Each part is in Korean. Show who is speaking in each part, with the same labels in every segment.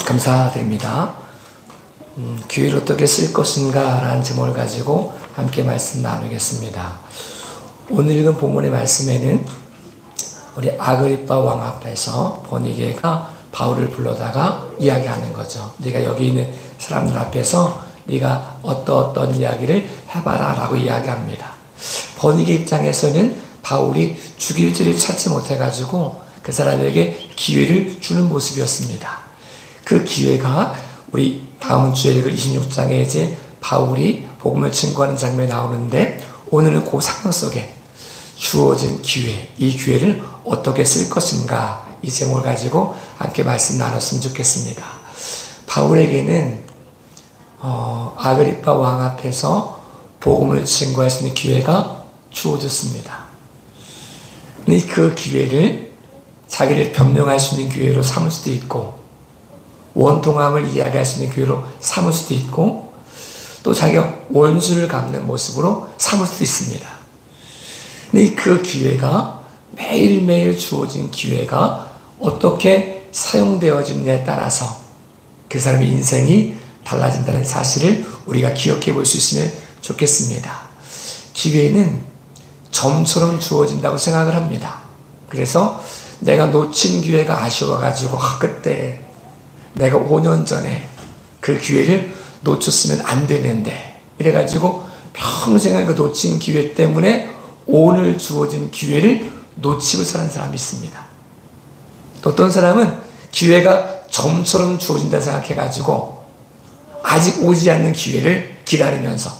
Speaker 1: 감사드립니다. 기회를 어떻게 쓸 것인가 라는 제목을 가지고 함께 말씀 나누겠습니다. 오늘 읽은 본문의 말씀에는 우리 아그리빠 왕 앞에서 버니게가 바울을 불러다가 이야기하는 거죠. 네가 여기 있는 사람들 앞에서 네가 어떤 이야기를 해봐라 라고 이야기합니다. 버니게 입장에서는 바울이 죽일 죄를 찾지 못해가지고 그 사람에게 기회를 주는 모습이었습니다. 그 기회가 우리 다음 주에 읽을 26장에 이제 바울이 복음을 증거하는 장면이 나오는데, 오늘은 그 상황 속에 주어진 기회, 이 기회를 어떻게 쓸 것인가, 이 제목을 가지고 함께 말씀 나눴으면 좋겠습니다. 바울에게는 아그리빠 왕 앞에서 복음을 증거할 수 있는 기회가 주어졌습니다. 근데 그 기회를 자기를 변명할 수 있는 기회로 삼을 수도 있고, 원통함을 이야기할 수 있는 기회로 삼을 수도 있고, 또 자기가 원수를 갚는 모습으로 삼을 수도 있습니다. 근데 그 기회가, 매일매일 주어진 기회가 어떻게 사용되어지느냐에 따라서 그 사람의 인생이 달라진다는 사실을 우리가 기억해 볼 수 있으면 좋겠습니다. 기회는 점처럼 주어진다고 생각을 합니다. 그래서 내가 놓친 기회가 아쉬워가지고 그때 내가 5년 전에 그 기회를 놓쳤으면 안 되는데, 이래가지고 평생을 그 놓친 기회 때문에 오늘 주어진 기회를 놓치고 사는 사람이 있습니다. 또 어떤 사람은 기회가 점처럼 주어진다 생각해가지고 아직 오지 않는 기회를 기다리면서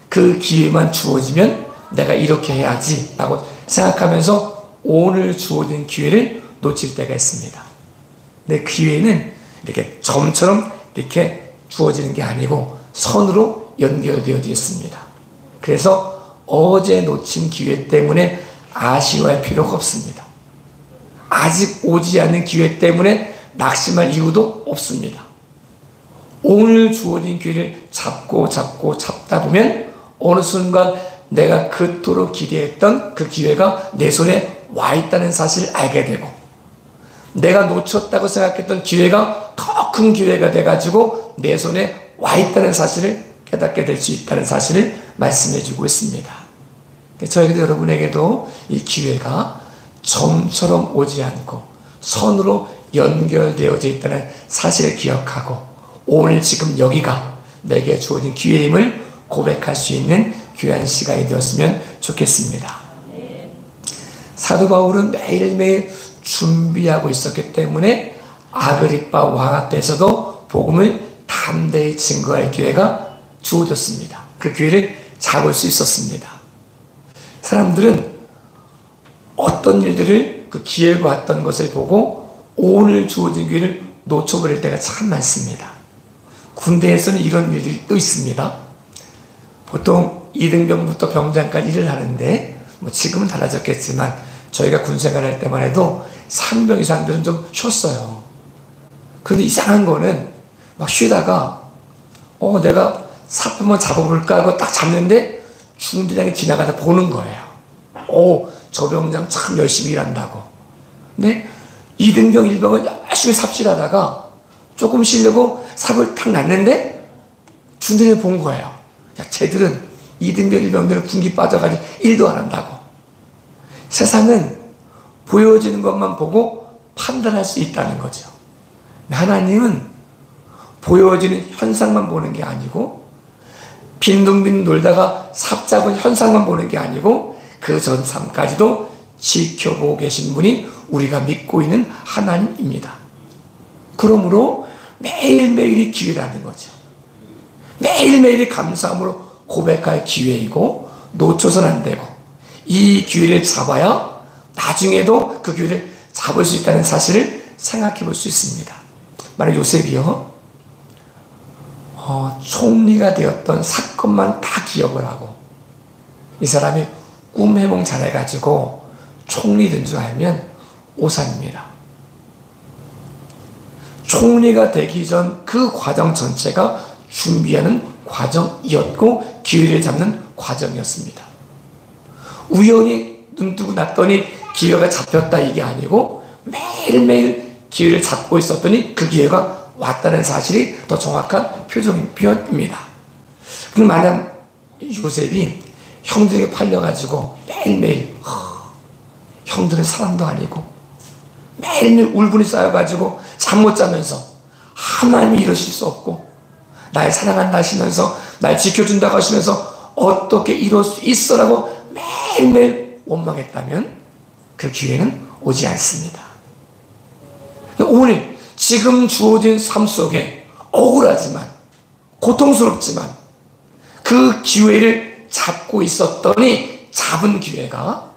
Speaker 1: 그 기회만 주어지면 내가 이렇게 해야지 라고 생각하면서 오늘 주어진 기회를 놓칠 때가 있습니다. 근데 기회는 이렇게 점처럼 이렇게 주어지는 게 아니고 선으로 연결되어 있습니다. 그래서 어제 놓친 기회 때문에 아쉬워할 필요가 없습니다. 아직 오지 않는 기회 때문에 낙심할 이유도 없습니다. 오늘 주어진 기회를 잡다 보면 어느 순간 내가 그토록 기대했던 그 기회가 내 손에 와 있다는 사실을 알게 되고, 내가 놓쳤다고 생각했던 기회가 더 큰 기회가 돼가지고 내 손에 와 있다는 사실을 깨닫게 될 수 있다는 사실을 말씀해 주고 있습니다. 저에게도 여러분에게도 이 기회가 점처럼 오지 않고 선으로 연결되어져 있다는 사실을 기억하고, 오늘 지금 여기가 내게 주어진 기회임을 고백할 수 있는 귀한 시간이 되었으면 좋겠습니다. 사도 바울은 매일매일 준비하고 있었기 때문에 아그리빠 왕 앞에서도 복음을 담대히 증거할 기회가 주어졌습니다. 그 기회를 잡을 수 있었습니다. 사람들은 어떤 일들을 그 기회가 왔던 것을 보고 오늘 주어진 기회를 놓쳐버릴 때가 참 많습니다. 군대에서는 이런 일들이 또 있습니다. 보통 2등병부터 병장까지 일을 하는데, 지금은 달라졌겠지만 저희가 군생활 할 때만 해도 상병 이상들은 좀 쉬었어요. 그런데 이상한 거는 막 쉬다가 내가 사표만 잡아볼까 하고 딱 잡는데 중대장이 지나가다 보는 거예요. 저 병장 참 열심히 일한다고. 근데 2등병 1병은 열심히 삽질하다가 조금 쉬려고 삽을 탁 놨는데 중대장이 본 거예요. 야, 쟤들은 2등병 1병들은 군기 빠져가지고 일도 안 한다고. 세상은 보여지는 것만 보고 판단할 수 있다는 거죠. 하나님은 보여지는 현상만 보는 게 아니고, 빈둥빈둥 놀다가 삽 잡은 현상만 보는 게 아니고, 그 전 삶까지도 지켜보고 계신 분이 우리가 믿고 있는 하나님입니다. 그러므로 매일매일이 기회라는 거죠. 매일매일이 감사함으로 고백할 기회이고, 놓쳐서는 안 되고, 이 기회를 잡아야 나중에도 그 기회를 잡을 수 있다는 사실을 생각해 볼 수 있습니다. 만약 요셉이요, 총리가 되었던 사건만 다 기억을 하고, 이 사람이 꿈 해몽 잘해가지고 총리 된 줄 알면 오산입니다. 총리가 되기 전 그 과정 전체가 준비하는 과정이었고 기회를 잡는 과정이었습니다. 우연히 눈 뜨고 났더니 기회가 잡혔다 이게 아니고 매일매일 기회를 잡고 있었더니 그 기회가 왔다는 사실이 더 정확한 표현입니다. 그럼 만약 요셉이 형들에게 팔려가지고 매일매일 형들은 사람도 아니고 매일매일 울분이 쌓여가지고 잠 못 자면서 하나님이 이러실 수 없고 날 사랑한다 하시면서 날 지켜준다고 하시면서 어떻게 이럴 수 있어라고 매일매일 원망했다면 그 기회는 오지 않습니다. 오늘 지금 주어진 삶 속에 억울하지만 고통스럽지만 그 기회를 잡고 있었더니 잡은 기회가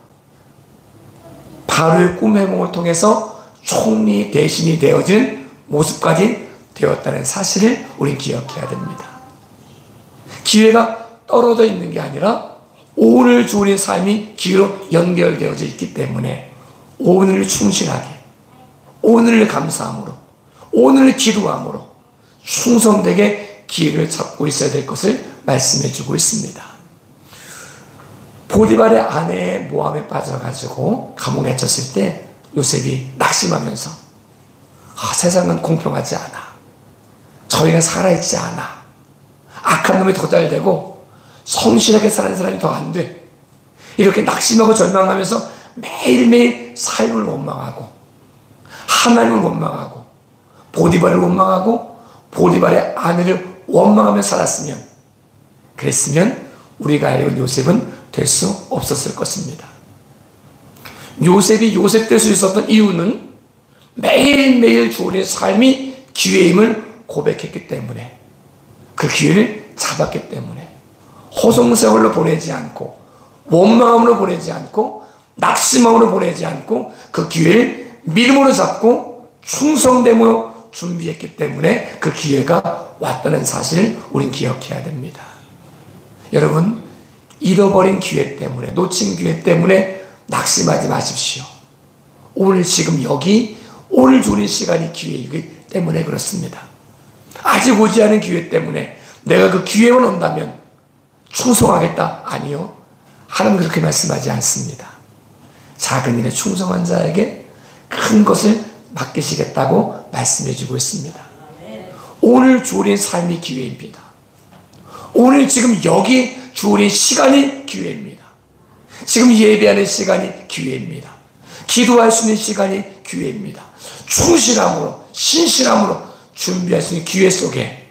Speaker 1: 바로의 꿈 회복을 통해서 총리 대신이 되어진 모습까지 되었다는 사실을 우리는 기억해야 됩니다. 기회가 떨어져 있는 게 아니라 오늘 주어진 삶이 기회로 연결되어져 있기 때문에 오늘을 충실하게, 오늘을 감사함으로, 오늘을 기도함으로 충성되게 기회를 잡고 있어야 될 것을 말씀해 주고 있습니다. 보디발의 아내의 모함에 빠져가지고 감옥에 갇혔을 때 요셉이 낙심하면서 세상은 공평하지 않아. 저희가 살아있지 않아. 악한 놈이 더 잘 되고 성실하게 사는 사람이 더 안 돼. 이렇게 낙심하고 절망하면서 매일매일 삶을 원망하고 하나님을 원망하고 보디발을 원망하고 보디발의 아내를 원망하며 살았으면 그랬으면 우리가 알고 요셉은 될 수 없었을 것입니다. 요셉이 요셉 될 수 있었던 이유는 매일매일 주어진 삶이 기회임을 고백했기 때문에 그 기회를 잡았기 때문에 허송세월로 보내지 않고 원망함으로 보내지 않고 낙심함으로 보내지 않고 그 기회를 믿음으로 잡고 충성됨으로 준비했기 때문에 그 기회가 왔다는 사실을 우린 기억해야 됩니다. 여러분, 잃어버린 기회 때문에, 놓친 기회 때문에 낙심하지 마십시오. 오늘 지금 여기 오늘 주는 시간이 기회이기 때문에 그렇습니다. 아직 오지 않은 기회 때문에 내가 그 기회만 온다면 충성하겠다? 아니요. 하나님 그렇게 말씀하지 않습니다. 작은 일에 충성한 자에게 큰 것을 맡기시겠다고 말씀해 주고 있습니다. 오늘 주어진 삶이 기회입니다. 오늘 지금 여기 주어진 시간이 기회입니다. 지금 예배하는 시간이 기회입니다. 기도할 수 있는 시간이 기회입니다. 충실함으로 신실함으로 준비할 수 있는 기회 속에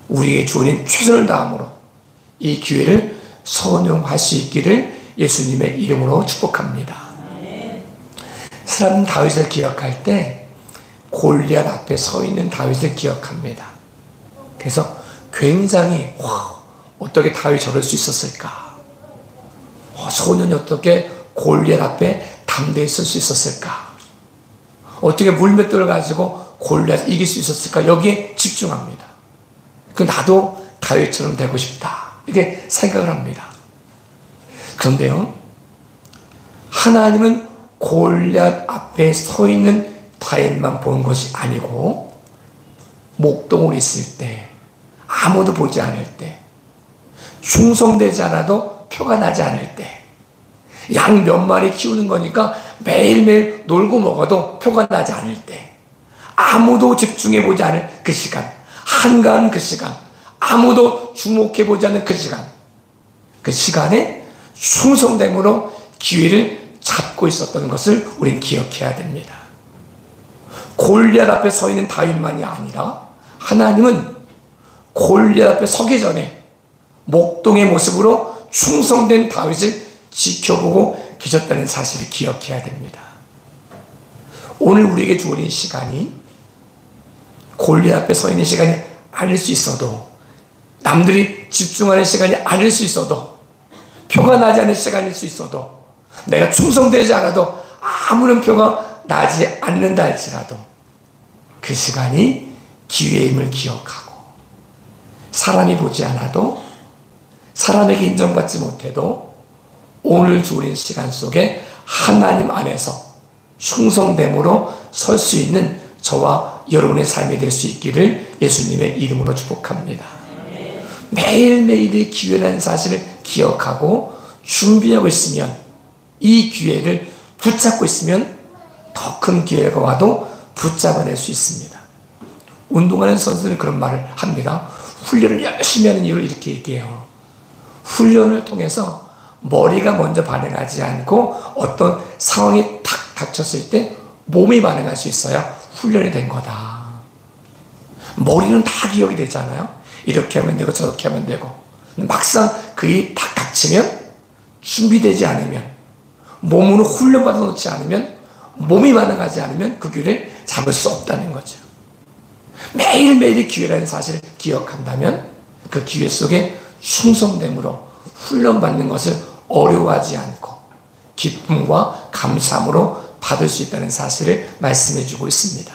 Speaker 1: 우리에게 주어진 최선을 다함으로 이 기회를 선용할 수 있기를 예수님의 이름으로 축복합니다. 사람 다윗을 기억할 때 골리앗 앞에 서 있는 다윗을 기억합니다. 그래서 굉장히 어떻게 다윗이 저럴 수 있었을까? 소년이 어떻게 골리앗 앞에 담대히 설 수 있었을까? 어떻게 물맷돌을 가지고 골리앗을 이길 수 있었을까? 여기에 집중합니다. 나도 다윗처럼 되고 싶다. 이렇게 생각을 합니다. 그런데요, 하나님은 골리앗 앞에 서 있는 다윗만 보는 것이 아니고 목동을 있을 때, 아무도 보지 않을 때, 충성되지 않아도 표가 나지 않을 때, 양 몇 마리 키우는 거니까 매일매일 놀고 먹어도 표가 나지 않을 때, 아무도 집중해보지 않을 그 시간, 한가한 그 시간, 아무도 주목해보지 않는 그 시간, 그 시간에 충성됨으로 기회를 잡고 있었던 것을 우리는 기억해야 됩니다. 골리앗 앞에 서 있는 다윗만이 아니라 하나님은 골리앗 앞에 서기 전에 목동의 모습으로 충성된 다윗을 지켜보고 계셨다는 사실을 기억해야 됩니다. 오늘 우리에게 주어진 시간이 골리앗 앞에 서 있는 시간이 아닐 수 있어도, 남들이 집중하는 시간이 아닐 수 있어도, 표가 나지 않는 시간일 수 있어도, 내가 충성되지 않아도 아무런 표가 나지 않는다 할지라도 그 시간이 기회임을 기억하고, 사람이 보지 않아도, 사람에게 인정받지 못해도 오늘 주어진 시간 속에 하나님 안에서 충성됨으로 설 수 있는 저와 여러분의 삶이 될 수 있기를 예수님의 이름으로 축복합니다. 매일매일의 기회라는 사실을 기억하고 준비하고 있으면, 이 기회를 붙잡고 있으면 더 큰 기회가 와도 붙잡아낼 수 있습니다. 운동하는 선수들은 그런 말을 합니다. 훈련을 열심히 하는 이유를 이렇게 얘기해요. 훈련을 통해서 머리가 먼저 반응하지 않고 어떤 상황이 탁 닥쳤을 때 몸이 반응할 수 있어야 훈련이 된 거다. 머리는 다 기억이 되잖아요. 이렇게 하면 되고 저렇게 하면 되고. 막상 그 일이 탁 닥치면 준비되지 않으면, 몸으로 훈련받아 놓지 않으면, 몸이 반응하지 않으면 그 기회를 잡을 수 없다는 거죠. 매일매일이 기회라는 사실을 기억한다면 그 기회 속에 충성됨으로 훈련받는 것을 어려워하지 않고 기쁨과 감사함으로 받을 수 있다는 사실을 말씀해 주고 있습니다.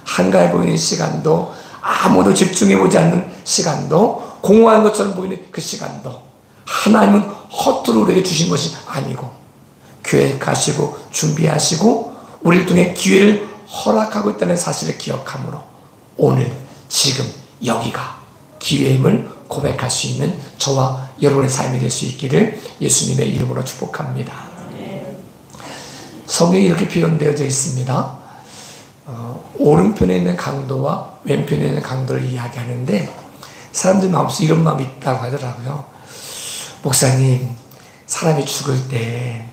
Speaker 1: 한가해 보이는 시간도, 아무도 집중해보지 않는 시간도, 공허한 것처럼 보이는 그 시간도 하나님은 헛되이 우리에게 주신 것이 아니고 계획하시고 준비하시고 우리를 통해 기회를 허락하고 있다는 사실을 기억함으로 오늘 지금 여기가 기회임을 고백할 수 있는 저와 여러분의 삶이 될 수 있기를 예수님의 이름으로 축복합니다. 성경이 이렇게 표현되어져 있습니다. 오른편에 있는 강도와 왼편에 있는 강도를 이야기하는데 사람들 마음속에 이런 마음이 있다고 하더라고요. 목사님, 사람이 죽을 때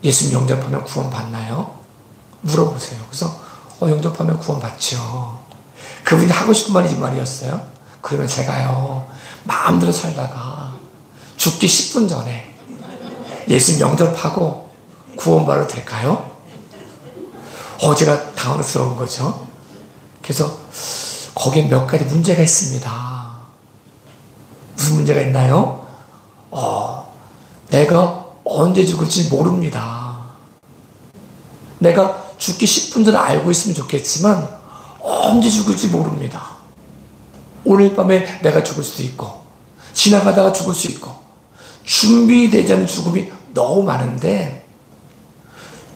Speaker 1: 예수님 영접하면 구원 받나요? 물어보세요. 그래서 영접하면 구원 받죠. 그분이 하고 싶은 말이 이 말이었어요. 그러면 제가요 마음대로 살다가 죽기 10분 전에 예수님 영접하고 구원받아도 될까요? 제가 당황스러운 거죠. 그래서 거기에 몇 가지 문제가 있습니다. 무슨 문제가 있나요? 내가 언제 죽을지 모릅니다. 내가 죽기 10분 전에 알고 있으면 좋겠지만 언제 죽을지 모릅니다. 오늘 밤에 내가 죽을 수도 있고 지나가다가 죽을 수 있고 준비되지 않은 죽음이 너무 많은데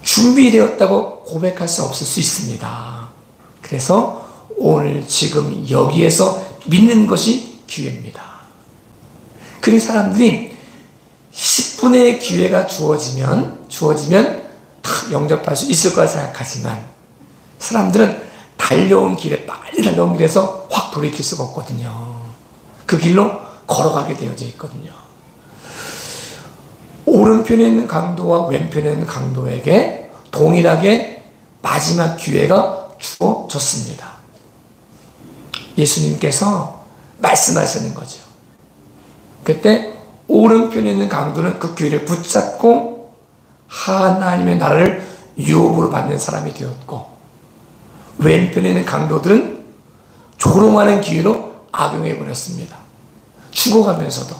Speaker 1: 준비되었다고 고백할 수 없을 수 있습니다. 그래서 오늘 지금 여기에서 믿는 것이 기회입니다. 그런 사람들이 10분의 기회가 주어지면 다 영접할 수 있을 거라 생각하지만 사람들은 달려온 길에 빨리 달려온 길에서 확 돌이킬 수가 없거든요. 그 길로 걸어가게 되어져 있거든요. 오른편에 있는 강도와 왼편에 있는 강도에게 동일하게 마지막 기회가 주어졌습니다. 예수님께서 말씀하시는 거죠. 그때 오른편에 있는 강도는 그 기회를 붙잡고 하나님의 나라를 유업으로 받는 사람이 되었고 왼편에 있는 강도들은 조롱하는 기회로 악용해버렸습니다. 죽어가면서도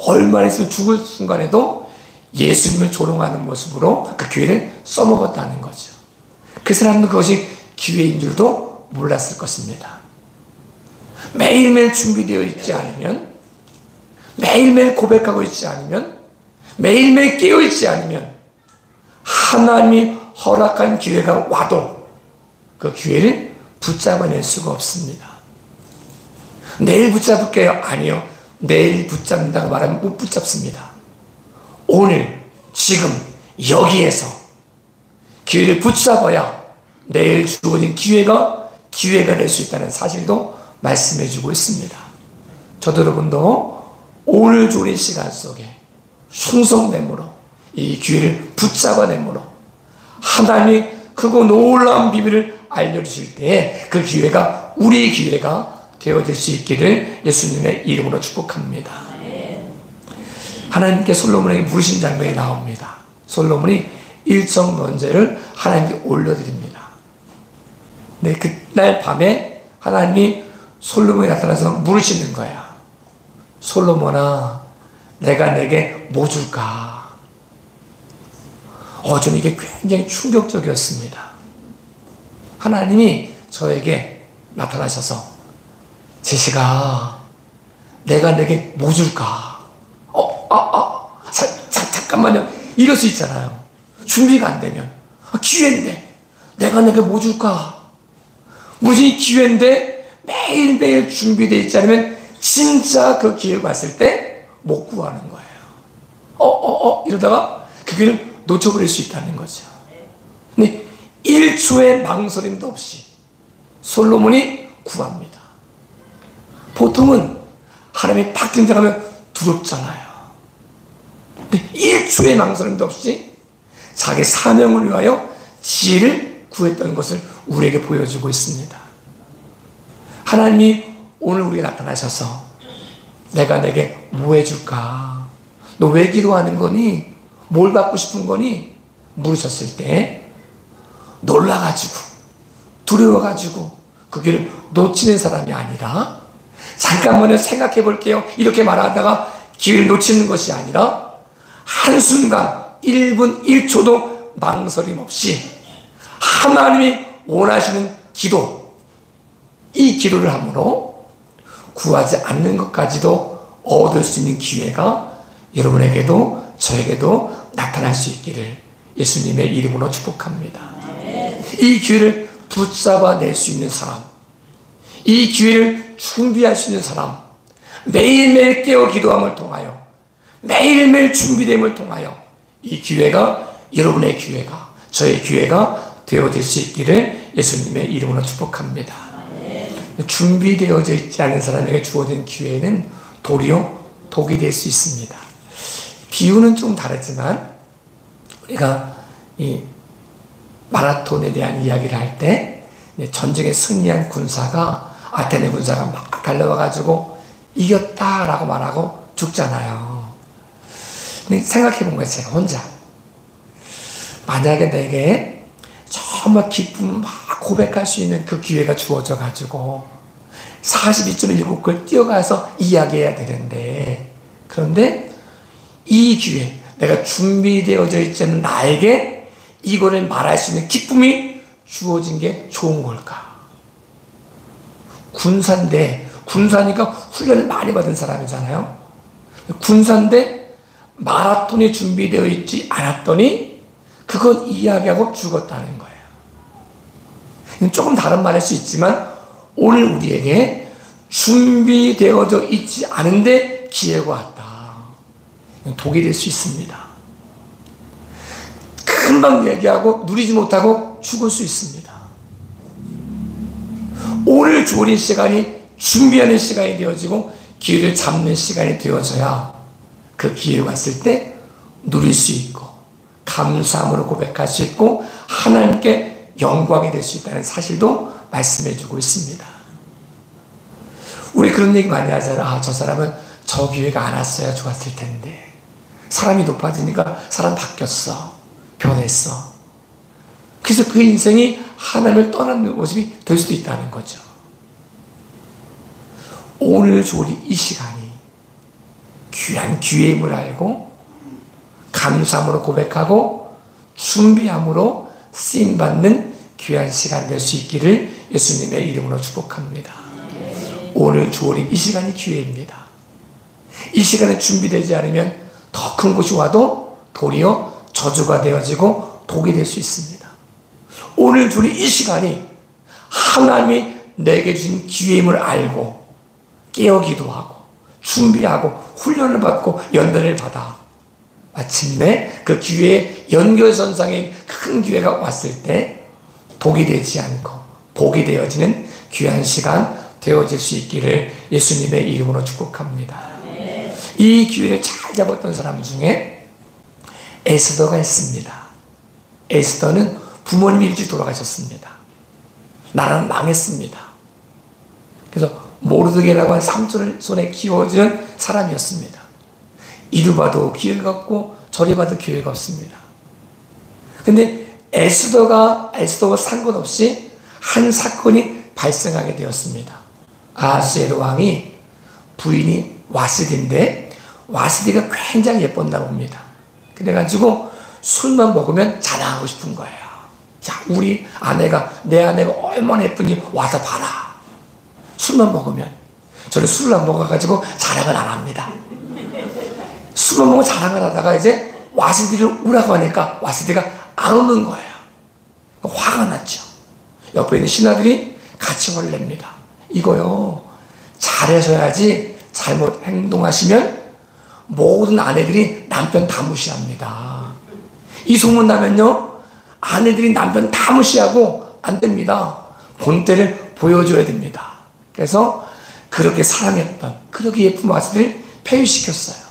Speaker 1: 얼마나 있으면 죽을 순간에도 예수님을 조롱하는 모습으로 그 기회를 써먹었다는 거죠. 그 사람은 그것이 기회인 줄도 몰랐을 것입니다. 매일매일 준비되어 있지 않으면, 매일매일 고백하고 있지 않으면, 매일매일 깨어있지 않으면 하나님이 허락한 기회가 와도 그 기회를 붙잡아낼 수가 없습니다. 내일 붙잡을게요? 아니요. 내일 붙잡는다고 말하면 못 붙잡습니다. 오늘, 지금, 여기에서 기회를 붙잡아야 내일 주어진 기회가 될 수 있다는 사실도 말씀해주고 있습니다. 저도 여러분도 오늘 주어진 시간 속에 충성됨으로 이 기회를 붙잡아내므로 하나님이 크고 놀라운 비밀을 알려주실 때에 그 기회가 우리의 기회가 되어질 수 있기를 예수님의 이름으로 축복합니다. 하나님께 솔로몬에게 물으신 장면이 나옵니다. 솔로몬이 일정 번제를 하나님께 올려드립니다. 네, 그날 밤에 하나님이 솔로몬에 나타나서 물으시는 거야. 솔로몬아, 내가 내게 뭐 줄까? 저는 이게 굉장히 충격적이었습니다. 하나님이 저에게 나타나셔서 제시가 내가 내게 뭐 줄까? 잠깐만요. 이럴 수 있잖아요. 준비가 안 되면. 기회인데 내가 내게 뭐 줄까? 무슨 기회인데 매일매일 준비되어 있지 않으면 진짜 그 기회가 왔을 때 못 구하는 거예요. 이러다가 그 기회를 놓쳐버릴 수 있다는 거죠. 근데 1초의 망설임도 없이 솔로몬이 구합니다. 보통은 하나님이 바뀐 자가면 두렵잖아요. 근데 1초의 망설임도 없이 자기 사명을 위하여 지혜를 구했던 것을 우리에게 보여주고 있습니다. 하나님이 오늘 우리에게 나타나셔서 내가 내게 뭐 해줄까? 너 왜 기도하는 거니? 뭘 받고 싶은 거니? 물으셨을 때 놀라가지고 두려워가지고 그 길을 놓치는 사람이 아니라 잠깐만요 생각해 볼게요 이렇게 말하다가 길을 놓치는 것이 아니라 한순간 1분 1초도 망설임 없이 하나님이 원하시는 기도, 이 기도를 함으로 구하지 않는 것까지도 얻을 수 있는 기회가 여러분에게도 저에게도 나타날 수 있기를 예수님의 이름으로 축복합니다. 이 기회를 붙잡아 낼 수 있는 사람, 이 기회를 준비할 수 있는 사람, 매일매일 깨어 기도함을 통하여 매일매일 준비됨을 통하여 이 기회가 여러분의 기회가 저의 기회가 되어질 수 있기를 예수님의 이름으로 축복합니다. 준비되어져 있지 않은 사람에게 주어진 기회는 도리어 독이 될 수 있습니다. 비유는 좀 다르지만 우리가 이 마라톤에 대한 이야기를 할 때 전쟁에 승리한 군사가 아테네 군사가 막 달려와가지고 이겼다라고 말하고 죽잖아요. 근데 생각해본 거예요. 제가 혼자 만약에 내게 정말 기쁨 막 고백할 수 있는 그 기회가 주어져 가지고 42.195km를 뛰어가서 이야기해야 되는데, 그런데 이 기회, 내가 준비되어져 있지 않은 나에게 이거를 말할 수 있는 기쁨이 주어진 게 좋은 걸까? 군사인데, 군사니까 훈련을 많이 받은 사람이잖아요. 군사인데 마라톤이 준비되어 있지 않았더니 그건 이야기하고 죽었다는 거예요. 조금 다른 말일 수 있지만 오늘 우리에게 준비되어져 있지 않은데 기회가 왔다. 독이 될 수 있습니다. 금방 얘기하고 누리지 못하고 죽을 수 있습니다. 오늘 주어진 시간이 준비하는 시간이 되어지고 기회를 잡는 시간이 되어져야 그 기회가 왔을 때 누릴 수 있고 감사함으로 고백할 수 있고 하나님께 영광이 될 수 있다는 사실도 말씀해 주고 있습니다. 우리 그런 얘기 많이 하잖아요. 아, 저 사람은 저 기회가 안 왔어야 좋았을 텐데. 사람이 높아지니까 사람 바뀌었어. 변했어. 그래서 그 인생이 하나님을 떠나는 모습이 될 수도 있다는 거죠. 오늘 우리 이 시간이 귀한 기회임을 알고 감사함으로 고백하고 준비함으로 쓰임받는 귀한 시간 될 수 있기를 예수님의 이름으로 축복합니다. 오늘 주어진 이 시간이 기회입니다. 이 시간에 준비되지 않으면 더 큰 것이 와도 도리어 저주가 되어지고 독이 될 수 있습니다. 오늘 주어진 이 시간이 하나님이 내게 주신 기회임을 알고 깨어 기도하고 준비하고 훈련을 받고 연단을 받아 마침내 그 기회의 연결선상에 큰 기회가 왔을 때 독이 되지 않고 복이 되어지는 귀한 시간 되어질 수 있기를 예수님의 이름으로 축복합니다. 이 기회를 잘 잡았던 사람 중에 에스더가 있습니다. 에스더는 부모님이 일찍 돌아가셨습니다. 나라는 망했습니다. 그래서 모르드게라고 하는 삼촌을 손에 키워준 사람이었습니다. 이리 봐도 기회가 없고 저리 봐도 기회가 없습니다. 근데 에스더가 상관없이 한 사건이 발생하게 되었습니다. 아하스웨로 왕이 부인이 와스디인데 와스디가 굉장히 예뻤나 봅니다. 그래가지고 술만 먹으면 자랑하고 싶은 거예요. 자, 내 아내가 얼마나 예쁜지 와서 봐라. 술만 먹으면. 저는 술을 안 먹어가지고 자랑을 안 합니다. 술만 먹고 자랑을 하다가 이제 와스디를 오라고 하니까 와스디가 안 오는 거예요. 화가 났죠. 옆에 있는 신하들이 같이 화를 냅니다. 이거요, 잘하셔야지 잘못 행동하시면 모든 아내들이 남편 다 무시합니다. 이 소문 나면요, 아내들이 남편 다 무시하고 안 됩니다. 본때를 보여줘야 됩니다. 그래서 그렇게 사랑했던, 그렇게 예쁜 아들을 폐위시켰어요.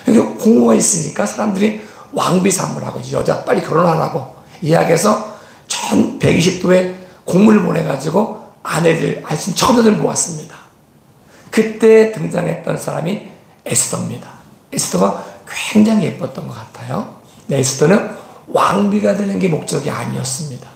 Speaker 1: 그러니까 공허가 있으니까 사람들이 왕비 삼으라고, 여자 빨리 결혼하라고 이야기해서 1120도에 공문을 보내가지고 아내들, 알신 처녀들 모았습니다. 그때 등장했던 사람이 에스더입니다. 에스더가 굉장히 예뻤던 것 같아요. 에스더는 왕비가 되는 게 목적이 아니었습니다.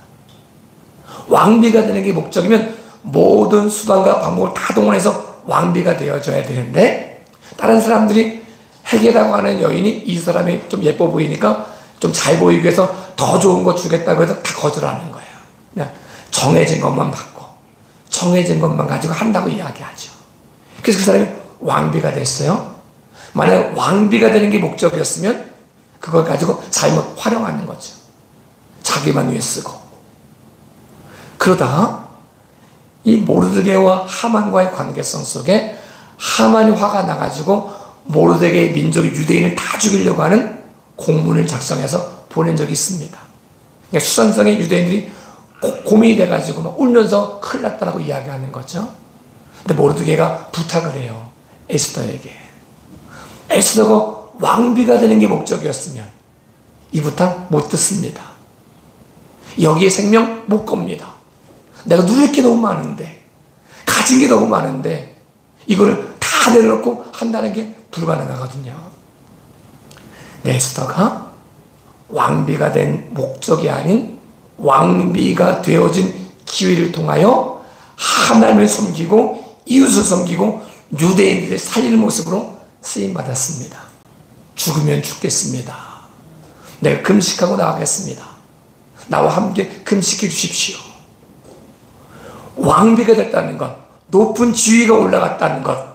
Speaker 1: 왕비가 되는 게 목적이면 모든 수단과 방법을 다 동원해서 왕비가 되어줘야 되는데, 다른 사람들이 헤게라고 하는 여인이 이 사람이 좀 예뻐 보이니까 좀 잘 보이기 위해서 더 좋은 거 주겠다고 해서 다 거절하는 거예요. 그냥 정해진 것만 받고 정해진 것만 가지고 한다고 이야기하죠. 그래서 그 사람이 왕비가 됐어요. 만약 왕비가 되는 게 목적이었으면 그걸 가지고 잘못 활용하는 거죠. 자기만 위해 쓰고. 그러다 이 모르드게와 하만과의 관계성 속에 하만이 화가 나가지고 모르드게의 민족의 유대인을 다 죽이려고 하는 공문을 작성해서 보낸 적이 있습니다. 그러니까 수산성의 유대인들이 고민이 돼가지고 막 울면서 큰일 났다라고 이야기하는 거죠. 근데 모르드게가 부탁을 해요. 에스더에게. 에스더가 왕비가 되는 게 목적이었으면 이 부탁 못 듣습니다. 여기에 생명 못 겁니다. 내가 누릴 게 너무 많은데, 가진 게 너무 많은데 이거를 다 내려놓고 한다는 게 불가능하거든요. 에스더가 왕비가 된 목적이 아닌 왕비가 되어진 기회를 통하여 하나님을 섬기고 이웃을 섬기고 유대인들을 살리는 모습으로 쓰임받았습니다. 죽으면 죽겠습니다. 내가 금식하고 나가겠습니다. 나와 함께 금식해 주십시오. 왕비가 됐다는 것, 높은 지위가 올라갔다는 것,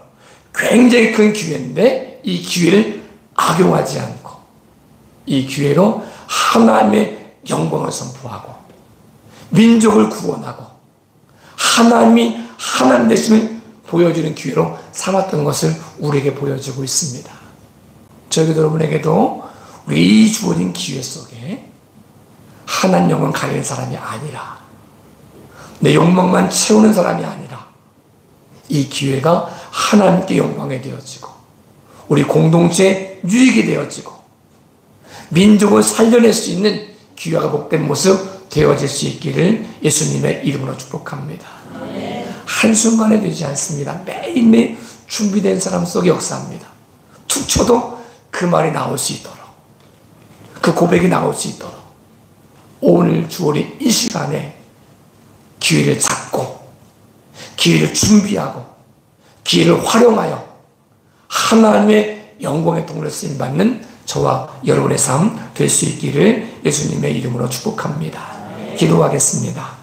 Speaker 1: 굉장히 큰 기회인데 이 기회를 악용하지 않고 이 기회로 하나님의 영광을 선포하고 민족을 구원하고 하나님이 하나님 되심을 보여주는 기회로 삼았던 것을 우리에게 보여주고 있습니다. 저희 여러분에게도 우리 이 주어진 기회 속에 하나님 영광 가리는 사람이 아니라, 내 욕망만 채우는 사람이 아니라 이 기회가 하나님께 영광이 되어지고 우리 공동체의 유익이 되어지고 민족을 살려낼 수 있는 귀하가 복된 모습 되어질 수 있기를 예수님의 이름으로 축복합니다. 한순간에 되지 않습니다. 매일매일 준비된 사람 속에 역사합니다. 툭 쳐도 그 말이 나올 수 있도록, 그 고백이 나올 수 있도록 오늘 주어진 이 시간에 기회를 잡고 기회를 준비하고 기회를 활용하여 하나님의 영광의 통로로 쓰임받는 저와 여러분의 삶 될 수 있기를 예수님의 이름으로 축복합니다. 기도하겠습니다.